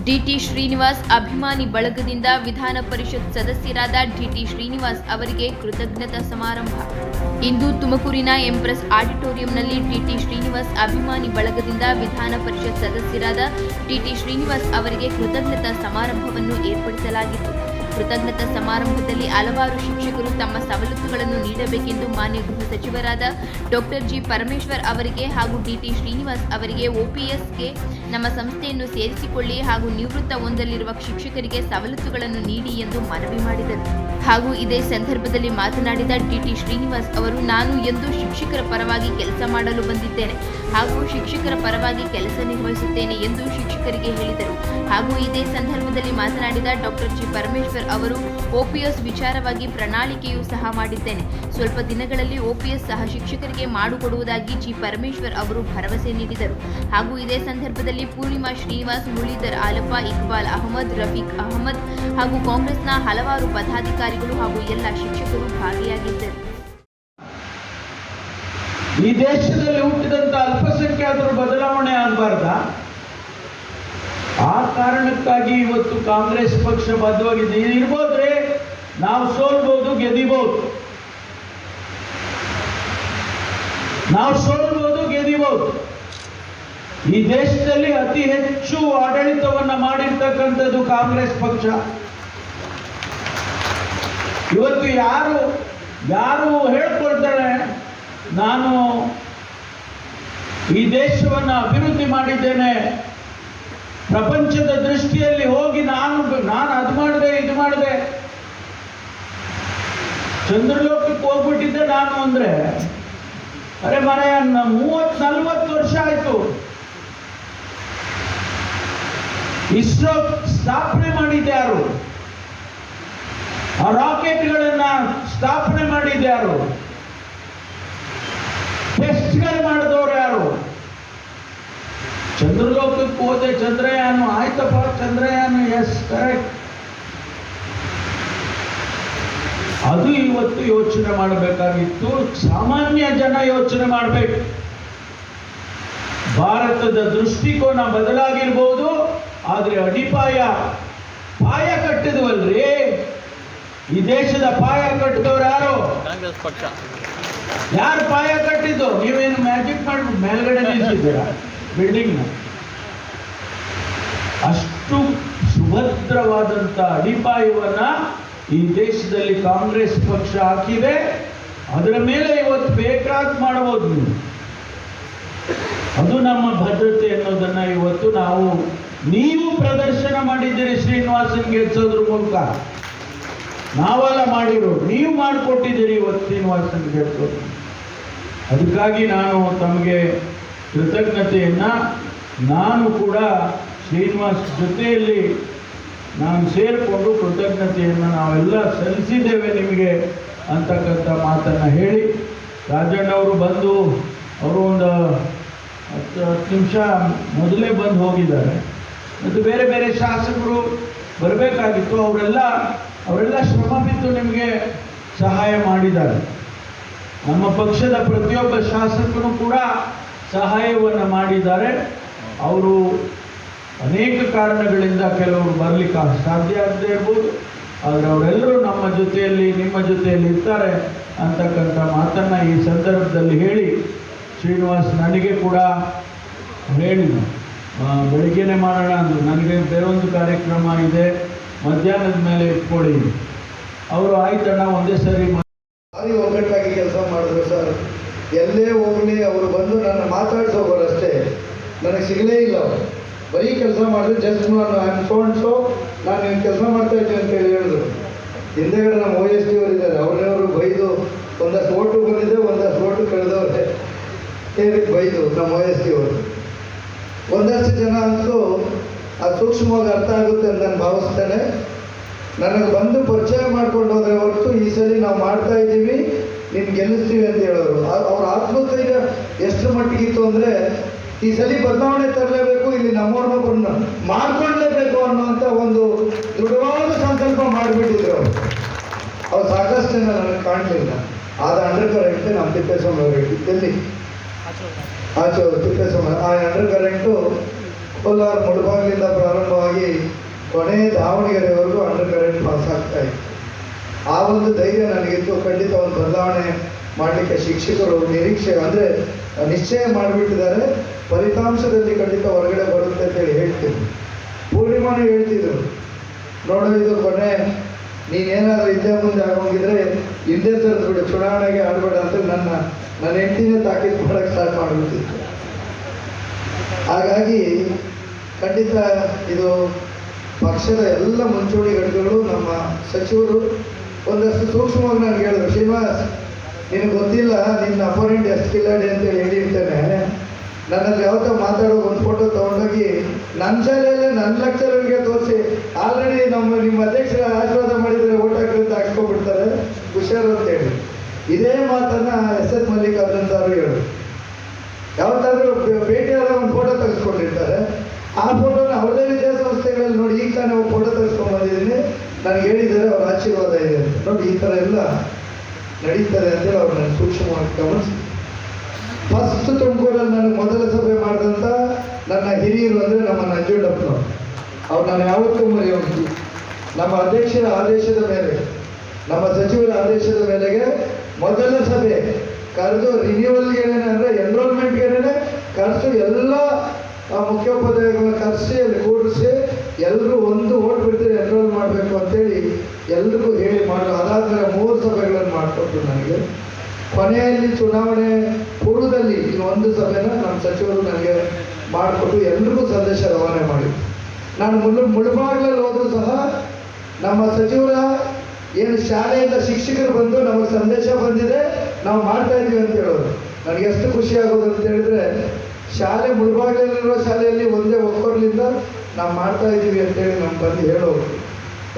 Dt Srinivas ಅಭಿಮಾನಿ ಬಳಗದಿಂದ ವಿಧಾನ ಪರಿಷತ್ ಸದಸ್ಯರಾದ ಡಿಟಿ ಶ್ರೀನಿವಾಸ್ ಅವರಿಗೆ ಕೃತಜ್ಞತಾ ಸಮಾರಂಭ. ಇಂದು ತುಮಕೂರಿನ ಎಂಪ್ರೆಸ್ ಆಡಿಟೋರಿಯಂನಲ್ಲಿ ಡಿಟಿ ಶ್ರೀನಿವಾಸ್ ಅಭಿಮಾನಿ ಬಳಗದಿಂದ ವಿಧಾನ ಪರಿಷತ್ ಸದಸ್ಯರಾದ ಡಿಟಿ ಶ್ರೀನಿವಾಸ್ ಅವರಿಗೆ ಕೃತಜ್ಞತಾ ಸಮಾರಂಭವನ್ನು ಏರ್ಪಡಿಸಲಾಗಿತ್ತು. ಕೃತಜ್ಞತಾ ಸಮಾರಂಭದಲ್ಲಿ ಹಲವಾರು ಶಿಕ್ಷಕರು ತಮ್ಮ ಸವಲತ್ತುಗಳನ್ನು ನೀಡಬೇಕೆಂದು ಮಾನ್ಯ ಗೃಹ ಸಚಿವರಾದ ಡಾಕ್ಟರ್ ಜಿ ಪರಮೇಶ್ವರ್ ಅವರಿಗೆ ಹಾಗೂ ಡಿಟಿ ಶ್ರೀನಿವಾಸ್ ಅವರಿಗೆ OPSಗೆ ನಮ್ಮ ಸಂಸ್ಥೆಯನ್ನು ಸೇರಿಸಿಕೊಳ್ಳಿ ಹಾಗೂ ನಿವೃತ್ತ ಹೊಂದಲಿರುವ ಶಿಕ್ಷಕರಿಗೆ ಸವಲತ್ತುಗಳನ್ನು ನೀಡಿ ಎಂದು ಮನವಿ ಮಾಡಿದರು. ಹಾಗೂ ಇದೇ ಸಂದರ್ಭದಲ್ಲಿ ಮಾತನಾಡಿದ ಡಿಟಿ ಶ್ರೀನಿವಾಸ್ ಅವರು, ನಾನು ಎಂದು ಶಿಕ್ಷಕರ ಪರವಾಗಿ ಕೆಲಸ ಮಾಡಲು ಬಂದಿದ್ದೇನೆ ಹಾಗೂ ಶಿಕ್ಷಕರ ಪರವಾಗಿ ಕೆಲಸ ನಿರ್ವಹಿಸುತ್ತೇನೆ ಎಂದು ಶಿಕ್ಷಕರಿಗೆ ಹೇಳಿದರು. ಹಾಗೂ ಇದೇ ಸಂದರ್ಭದಲ್ಲಿ ಮಾತನಾಡಿದ ಡಾಕ್ಟರ್ ಜಿ ಪರಮೇಶ್ವರ್ ಅವರು, OPS ವಿಚಾರವಾಗಿ ಪ್ರಣಾಳಿಕೆಯೂ ಸಹ ಮಾಡಿದ್ದೇನೆ. ಸ್ವಲ್ಪ ದಿನಗಳಲ್ಲಿ OPS ಸಹ ಶಿಕ್ಷಕರಿಗೆ ಮಾಡಿಕೊಡುವುದಾಗಿ ಜಿ ಪರಮೇಶ್ವರ್ ಅವರು ಭರವಸೆ ನೀಡಿದರು. ಹಾಗೂ ಇದೇ ಸಂದರ್ಭದಲ್ಲಿ ಪೂರ್ಣಿಮಾ ಶ್ರೀನಿವಾಸ್, ಮುರಳೀಧರ್ ಆಲಪ್ಪ, ಇಕ್ಬಾಲ್ ಅಹಮದ್, ರಫೀಕ್ ಅಹಮದ್ ಹಾಗೂ ಕಾಂಗ್ರೆಸ್ನ ಹಲವಾರು ಪದಾಧಿಕಾರಿಗಳು ಹಾಗೂ ಎಲ್ಲ ಶಿಕ್ಷಕರು ಭಾಗಿಯಾಗಿದ್ದರು. ಈ ದೇಶದಲ್ಲಿ ಹುಟ್ಟಿದಂತ ಅಲ್ಪಸಂಖ್ಯಾತರು ಬದಲಾವಣೆ ಆಗಬಾರ್ದ? ಆ ಕಾರಣಕ್ಕಾಗಿ ಇವತ್ತು ಕಾಂಗ್ರೆಸ್ ಪಕ್ಷ ಬದ್ಧವಾಗಿದೆ. ಇರ್ಬೋದ್ರೆ ನಾವು ಸೋಲ್ಬಹುದು, ಗೆದಿಬಹುದು. ಈ ದೇಶದಲ್ಲಿ ಅತಿ ಹೆಚ್ಚು ಆಡಳಿತವನ್ನ ಮಾಡಿರ್ತಕ್ಕಂಥದ್ದು ಕಾಂಗ್ರೆಸ್ ಪಕ್ಷ. ಇವತ್ತು ಯಾರು ಹೇಳ್ಕೊಳ್ತಾರೆ ನಾನು ಈ ದೇಶವನ್ನ ಅಭಿವೃದ್ಧಿ ಮಾಡಿದ್ದೇನೆ, ಪ್ರಪಂಚದ ದೃಷ್ಟಿಯಲ್ಲಿ ಹೋಗಿ ನಾನು ಅದು ಮಾಡಿದೆ ಇದು ಮಾಡಿದೆ, ಚಂದ್ರಲೋಕಕ್ಕೆ ಹೋಗ್ಬಿಟ್ಟಿದ್ದೆ ನಾನು ಅಂದ್ರೆ, ಅರೆ ಮನೆ 30-40 ವರ್ಷ ಆಯ್ತು. ಇಸ್ರೋ ಸ್ಥಾಪನೆ ಮಾಡಿದ್ಯಾರು? ಆ ರಾಕೆಟ್ಗಳನ್ನ ಸ್ಥಾಪನೆ ಮಾಡಿದ್ಯಾರು? ಟೆಸ್ಟ್ಗಳು ಮಾಡಿದವರು ಯಾರು? ಚಂದ್ರಲೋಕಕ್ಕೆ ಹೋದೆ, ಚಂದ್ರಯಾನ ಆಯ್ತಪ್ಪ, ಚಂದ್ರಯಾನ ಎಸ್ ಕರೆಕ್ಟ್. ಅದು ಇವತ್ತು ಯೋಚನೆ ಮಾಡಬೇಕಾಗಿತ್ತು. ಸಾಮಾನ್ಯ ಜನ ಯೋಚನೆ ಮಾಡಬೇಕು. ಭಾರತದ ದೃಷ್ಟಿಕೋನ ಬದಲಾಗಿರ್ಬೋದು, ಆದ್ರೆ ಪಾಯ ಕಟ್ಟಿದ್ವಲ್ರಿ. ಈ ದೇಶದ ಪಾಯ ಕಟ್ಟಿದವರು ಯಾರು? ಕಾಂಗ್ರೆಸ್ ಪಕ್ಷ. ಯಾರು ಪಾಯ ಕಟ್ಟಿದ್ದು? ನೀವೇನು ಮ್ಯಾಜಿಕ್ ಮಾಡಿ ಮೇಲ್ಗಡೆ ನಿಲ್ಲಿಸಿದ್ದೀರಾ ಬಿಲ್ಡಿಂಗ್? ಅಷ್ಟು ಸುಭದ್ರವಾದಂತ ಅಡಿಪಾಯವನ್ನ ಈ ದೇಶದಲ್ಲಿ ಕಾಂಗ್ರೆಸ್ ಪಕ್ಷ ಹಾಕಿದೆ. ಅದರ ಮೇಲೆ ಇವತ್ತು ಬೇಕಾದ ಮಾಡಬಹುದು ನೀವು. ಅದು ನಮ್ಮ ಭದ್ರತೆ ಅನ್ನೋದನ್ನ ಇವತ್ತು ನೀವು ಪ್ರದರ್ಶನ ಮಾಡಿದ್ದೀರಿ. ಶ್ರೀನಿವಾಸನ್ ಗೆಲ್ಸೋದ್ರ ಮೂಲಕ ನಾವೆಲ್ಲ ಮಾಡಿರೋದು, ನೀವು ಮಾಡಿಕೊಟ್ಟಿದ್ದೀರಿ ಇವತ್ತು ಶ್ರೀನಿವಾಸನ್ ಗೆಲ್ಸೋದು. ಅದಕ್ಕಾಗಿ ನಾನು ತಮಗೆ ಕೃತಜ್ಞತೆಯನ್ನ, ನಾನು ಕೂಡ ಶ್ರೀನಿವಾಸ್ ಜೊತೆಯಲ್ಲಿ ನಾನು ಸೇರಿಕೊಂಡು ಕೃತಜ್ಞತೆಯನ್ನು ನಾವೆಲ್ಲ ಸಲ್ಲಿಸಿದ್ದೇವೆ ನಿಮಗೆ ಅಂತಕ್ಕಂಥ ಮಾತನ್ನು ಹೇಳಿ, ರಾಜಣ್ಣವರು ಬಂದು ಅವರು ಒಂದು 10 ನಿಮಿಷ ಮೊದಲೇ ಬಂದು ಹೋಗಿದ್ದಾರೆ. ಮತ್ತು ಬೇರೆ ಬೇರೆ ಶಾಸಕರು ಬರಬೇಕಾಗಿತ್ತು. ಅವರೆಲ್ಲ ಶ್ರಮ ಬಿದ್ದು ನಿಮಗೆ ಸಹಾಯ ಮಾಡಿದ್ದಾರೆ. ನಮ್ಮ ಪಕ್ಷದ ಪ್ರತಿಯೊಬ್ಬ ಶಾಸಕರು ಕೂಡ ಸಹಾಯವನ್ನು ಮಾಡಿದ್ದಾರೆ. ಅವರು ಅನೇಕ ಕಾರಣಗಳಿಂದ ಕೆಲವರು ಬರಲಿಕ್ಕೆ ಸಾಧ್ಯ ಆಗದೆ ಇರ್ಬೋದು, ಆದರೆ ಅವರೆಲ್ಲರೂ ನಮ್ಮ ಜೊತೆಯಲ್ಲಿ, ನಿಮ್ಮ ಜೊತೆಯಲ್ಲಿ ಇರ್ತಾರೆ ಅಂತಕ್ಕಂಥ ಮಾತನ್ನು ಈ ಸಂದರ್ಭದಲ್ಲಿ ಹೇಳಿ, ಶ್ರೀನಿವಾಸ್ ನನಗೆ ಕೂಡ ಹೇಳಿ ಬೆಳಿಗ್ಗೆನೆ ಮಾಡೋಣ ಅಂದರು. ನನಗೆ ಬೇರೊಂದು ಕಾರ್ಯಕ್ರಮ ಇದೆ, ಮಧ್ಯಾಹ್ನದ ಮೇಲೆ ಇಟ್ಕೊಳ್ಳಿ. ಅವರು ಆಯ್ತಣ್ಣ ಒಂದೇ ಸರಿ ಒಗ್ಗಟ್ಟಾಗಿ ಕೆಲಸ ಮಾಡಿದ್ರು ಸರ್. ಎಲ್ಲೇ ಹೋಗಲಿ ಅವರು ಬಂದು ನನ್ನ ಮಾತಾಡ್ಸೋಗೋರು ಅಷ್ಟೇ, ನನಗೆ ಸಿಗಲೇ ಇಲ್ಲ. ಅವರು ಬರೀ ಕೆಲಸ ಮಾಡಿದ್ರು. ಜಸ್ಟ್ ನಾನು ನಾನು ನೀವು ಕೆಲಸ ಮಾಡ್ತಾ ಇದ್ದೀನಿ ಅಂತ ಹೇಳಿದ್ರು. ಹಿಂದೆಗಡೆ ನಮ್ಮ OST ಅವರು ಇದ್ದಾರೆ, ಅವ್ರನ್ನವರು ಬೈದು ಒಂದಷ್ಟು ಓಟು ಬಂದಿದೆ, ಒಂದಷ್ಟು ಓಟು ಕಳೆದವ್ರೆ ಏನಕ್ಕೆ ಬೈದು ನಮ್ಮ OST ಅವರು. ಒಂದಷ್ಟು ಜನ ಅಂತೂ ಅದು ಸೂಕ್ಷ್ಮವಾಗಿ ಅರ್ಥ ಆಗುತ್ತೆ ಅಂತ ನಾನು ಭಾವಿಸ್ತೇನೆ. ನನಗೆ ಬಂದು ಪರಿಚಯ ಮಾಡ್ಕೊಂಡು ಹೋದರೆ ಹೊರತು ಈ ಸಲ ನಾವು ಮಾಡ್ತಾ ಇದ್ದೀವಿ, ನೀನು ಗೆಲ್ಲಿಸ್ತೀವಿ ಅಂತ ಹೇಳೋರು. ಅವ್ರ ಆತ್ಮಸ್ಥೈರ್ಯ ಎಷ್ಟು ಮಟ್ಟಿಗಿತ್ತು ಅಂದರೆ, ಈ ಸಲ ಬದಲಾವಣೆ ತರಲೇಬೇಕು, ಇಲ್ಲಿ ನಮ್ಮವ್ರನ್ನೊಬ್ಬರನ್ನ ಮಾಡ್ಕೊಳ್ಳೇಬೇಕು ಅನ್ನೋಂಥ ಒಂದು ದೃಢವಾದ ಸಂಕಲ್ಪ ಮಾಡಿಬಿಟ್ಟಿದ್ರು ಅವ್ರು. ಸಾಕಷ್ಟು ಜನ ನನಗೆ ಕಾಣಲಿಲ್ಲ. ಆದ ಅಂಡರ್ ಕರೆಂಟ್ ನಮ್ಮ ತಿಪ್ಪೇಸ್ವಾಮಿ ಅವರು ಎಲ್ಲಿ ಆಚೆ ಅವರು ತಿಪ್ಪೇಸ್ವಾಮಿ ಆ ಅಂಡರ್ ಕರೆಂಟು ಕೋಲಾರ ಮುಳಬಾಗಿಲಿಂದ ಪ್ರಾರಂಭವಾಗಿ ಕೊನೆ ದಾವಣಗೆರೆವರೆಗೂ ಅಂಡರ್ ಕರೆಂಟ್ ಪಾಸ್ ಆಗ್ತಾ ಇತ್ತು. ಆ ಒಂದು ಧೈರ್ಯ ನನಗಿತ್ತು. ಖಂಡಿತ ಒಂದು ಬದಲಾವಣೆ ಮಾಡಲಿಕ್ಕೆ ಶಿಕ್ಷಕರು ನಿರೀಕ್ಷೆ ಅಂದರೆ ನಿಶ್ಚಯ ಮಾಡಿಬಿಟ್ಟಿದ್ದಾರೆ, ಫಲಿತಾಂಶದಲ್ಲಿ ಖಂಡಿತ ಹೊರಗಡೆ ಬರುತ್ತೆ ಅಂತೇಳಿ ಹೇಳ್ತೀನಿ. ಪೂರ್ಣಿಮಾನು ಹೇಳ್ತಿದ್ರು, ನೋಡು ಇದು ಕೊನೆ, ನೀನೇನಾದರೂ ಹಿಂದೆ ಮುಂದೆ ಆಗೋಗಿದ್ರೆ ಹಿಂದೆ ಸರಿದ್ಬಿಡು, ಚುನಾವಣೆಗೆ ಆಡಬೇಡ ಅಂತ ನನ್ನ ಹೆಂಡತಿನೇ ತಾಕೀತು ಮಾಡೋಕ್ಕೆ ಸ್ಟಾರ್ಟ್ ಮಾಡಿಬಿಟ್ಟಿತ್ತು. ಹಾಗಾಗಿ ಖಂಡಿತ ಇದು ಪಕ್ಷದ ಎಲ್ಲ ಮುಂಚೂಣಿ ಘಟಕಗಳು, ನಮ್ಮ ಸಚಿವರು ಒಂದಷ್ಟು ಸೂಕ್ಷ್ಮವಾಗಿ ನನಗೆ ಹೇಳಿದ್ರು, ಶ್ರೀನಿವಾಸ್ ನಿನಗೆ ಗೊತ್ತಿಲ್ಲ ನಿನ್ನ ಅಪೋನೆಂಟ್ ಎಷ್ಟು ಕಿಲ್ಲಾಡಿ ಅಂತೇಳಿ ಹೇಳಿರ್ತೇನೆ. ನನ್ನಲ್ಲಿ ಯಾವತ್ತೋ ಮಾತಾಡೋ ಒಂದು ಫೋಟೋ ತೊಗೊಂಡೋಗಿ ನನ್ನ ಶಾಲೆಯಲ್ಲೇ ನನ್ನ ಲೆಕ್ಚರರ್ಗೆ ತೋರಿಸಿ ಆಲ್ರೆಡಿ ನಿಮ್ಮ ಅಧ್ಯಕ್ಷರ ಆಶೀರ್ವಾದ ಮಾಡಿದರೆ ಓಟ್ ಹಾಕಿ ಅಂತ ಹಾಕ್ಸ್ಕೊಬಿಡ್ತಾರೆ, ಹುಷಾರು ಅಂತೇಳಿ. ಇದೇ ಮಾತನ್ನು ಎಸ್ ಮಲ್ಲಿಕಾರ್ಜುನ್ ಸಾರು ಹೇಳು. ಯಾವತ್ತಾದ್ರೂ ಭೇಟಿಯಾದ ಒಂದು ಫೋಟೋ ತೆಗೆಸ್ಕೊಂಡಿರ್ತಾರೆ, ಆ ಫೋಟೋನ ಅವ್ರದೇ ವಿದ್ಯಾಸಂಸ್ಥೆಗಳಲ್ಲಿ ನೋಡಿ ಈಗ ತಾನೇ ಫೋಟೋ ತೆಗೆಸ್ಕೊಂಡ್ಬಂದಿದ್ದೀನಿ, ನನಗೆ ಹೇಳಿದ್ದಾರೆ ಅವ್ರ ಆಶೀರ್ವಾದ ಇದೆ ಅಂತ. ನೋಡಿ ಈ ಥರ ಎಲ್ಲ ನಡೀತಾರೆ ಅಂತೇಳಿ ಅವ್ರು ನನಗೆ ಸೂಕ್ಷ್ಮವಾಗಿ ಗಮನಿಸಿ. ಫಸ್ಟ್ ತುಮಕೂರಲ್ಲಿ ನನಗೆ ಮೊದಲ ಸಭೆ ಮಾಡಿದಂಥ ನನ್ನ ಹಿರಿಯರು ಅಂದರೆ ನಮ್ಮ ನಂಜುಂಡಪ್ಪನವರು. ಅವ್ರು ನಾನು ಯಾವತ್ತೂ ಮರೆಯೋದು. ನಮ್ಮ ಅಧ್ಯಕ್ಷರ ಆದೇಶದ ಮೇಲೆ, ನಮ್ಮ ಸಚಿವರ ಆದೇಶದ ಮೇಲೆಗೆ ಮೊದಲ ಸಭೆ ಕರೆದು ರಿನ್ಯೂವಲ್ಗೇನೆ ಅಂದರೆ ಎನ್ರೋಲ್ಮೆಂಟ್ಗೇನೆ ಕರೆಸು, ಎಲ್ಲ ಮುಖ್ಯೋಪಾಧ್ಯಾಯಗಳನ್ನ ಕರೆಸಿ ಅಲ್ಲಿ ಕೂಡಿಸಿ ಎಲ್ಲರೂ ಒಂದು ಓಟ್ ಬಿಡ್ತೀರಿ ಎನ್ರೋಲ್ ಮಾಡಬೇಕು ಅಂತೇಳಿ ಎಲ್ರಿಗೂ ಹೇಳಿ ಮಾಡೋ. ಅದಾದಮೇಲೆ 3 ಸಭೆಗಳನ್ನು ಮಾಡಿಕೊಟ್ರು ನನಗೆ. ಕೊನೆಯಲ್ಲಿ ಚುನಾವಣೆ ಪೂರ್ವದಲ್ಲಿ ಇನ್ನೊಂದು ಸಭೆನ ನಮ್ಮ ಸಚಿವರು ನನಗೆ ಮಾಡಿಕೊಟ್ಟು ಎಲ್ರಿಗೂ ಸಂದೇಶ ರವಾನೆ ಮಾಡಿ. ನಾನು ಮುಳುಬಾಗ್ಲಲ್ಲಿ ಹೋದರೂ ಸಹ ನಮ್ಮ ಸಚಿವರ ಏನು ಶಾಲೆಯಿಂದ ಶಿಕ್ಷಕರು ಬಂದು ನಮಗೆ ಸಂದೇಶ ಬಂದಿದೆ, ನಾವು ಮಾಡ್ತಾ ಇದ್ದೀವಿ ಅಂತ ಹೇಳೋರು. ನನಗೆ ಎಷ್ಟು ಖುಷಿ ಆಗೋದು ಅಂತ ಹೇಳಿದ್ರೆ, ಶಾಲೆ ಮುಳುಬಾಗ್ಲಲ್ಲಿರೋ ಶಾಲೆಯಲ್ಲಿ ಒಂದೇ ಒಕ್ಕೊರ್ಲಿಂದ ನಾವು ಮಾಡ್ತಾ ಇದ್ದೀವಿ ಅಂತೇಳಿ ನಮ್ಗೆ ಬಂದು ಹೇಳೋರು.